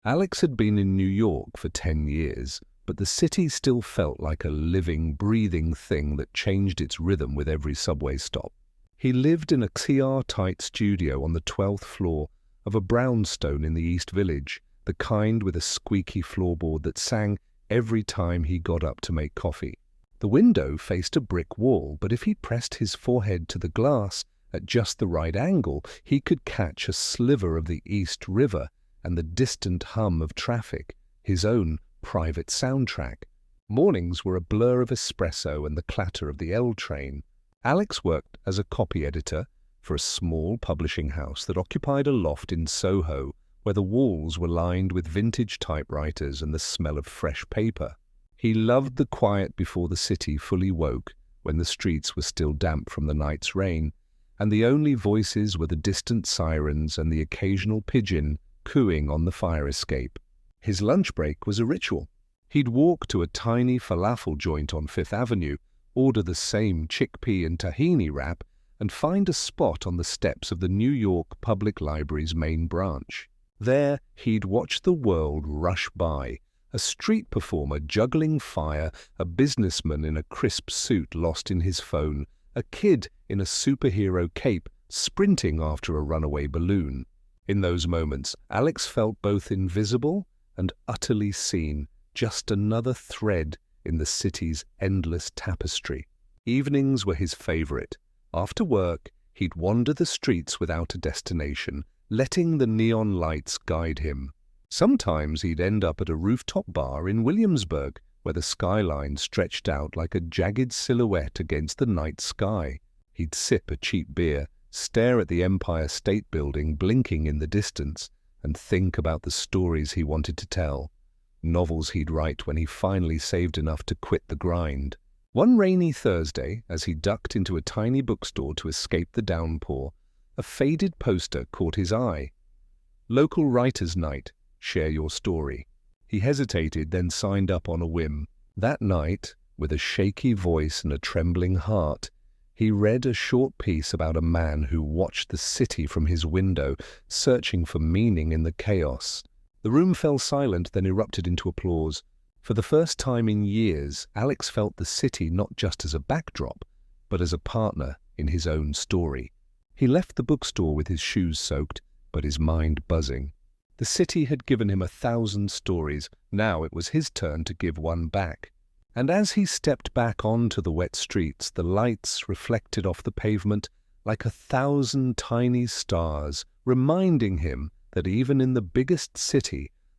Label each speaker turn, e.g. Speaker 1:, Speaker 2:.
Speaker 1: Alex had been in New York for 10 years, but the city still felt like a living, breathing thing that changed its rhythm with every subway stop. He lived in a CR-tight studio on the 12th floor of a brownstone in the East Village, the kind with a squeaky floorboard that sang every time he got up to make coffee. The window faced a brick wall, but if he pressed his forehead to the glass at just the right angle, he could catch a sliver of the East River and the distant hum of traffic, his own private soundtrack. Mornings were a blur of espresso and the clatter of the L train. Alex worked as a copy editor for a small publishing house that occupied a loft in Soho, where the walls were lined with vintage typewriters and the smell of fresh paper. He loved the quiet before the city fully woke, when the streets were still damp from the night's rain, and the only voices were the distant sirens and the occasional pigeon cooing on the fire escape. His lunch break was a ritual. He'd walk to a tiny falafel joint on Fifth Avenue, order the same chickpea and tahini wrap, and find a spot on the steps of the New York Public Library's main branch. There, he'd watch the world rush by, a street performer juggling fire, a businessman in a crisp suit lost in his phone, a kid in a superhero cape sprinting after a runaway balloon. In those moments, Alex felt both invisible and utterly seen, just another thread in the city's endless tapestry. Evenings were his favorite. After work, he'd wander the streets without a destination, letting the neon lights guide him. Sometimes he'd end up at a rooftop bar in Williamsburg, where the skyline stretched out like a jagged silhouette against the night sky. He'd sip a cheap beer, stare at the Empire State Building blinking in the distance, and think about the stories he wanted to tell, novels he'd write when he finally saved enough to quit the grind. One rainy Thursday, as he ducked into a tiny bookstore to escape the downpour, a faded poster caught his eye. Local Writers' Night, share your story. He hesitated, then signed up on a whim. That night, with a shaky voice and a trembling heart, he read a short piece about a man who watched the city from his window, searching for meaning in the chaos. The room fell silent, then erupted into applause. For the first time in years, Alex felt the city not just as a backdrop, but as a partner in his own story. He left the bookstore with his shoes soaked, but his mind buzzing. The city had given him 1,000 stories. Now it was his turn to give one back. And as he stepped back onto the wet streets, the lights reflected off the pavement like 1,000 tiny stars, reminding him that even in the biggest city,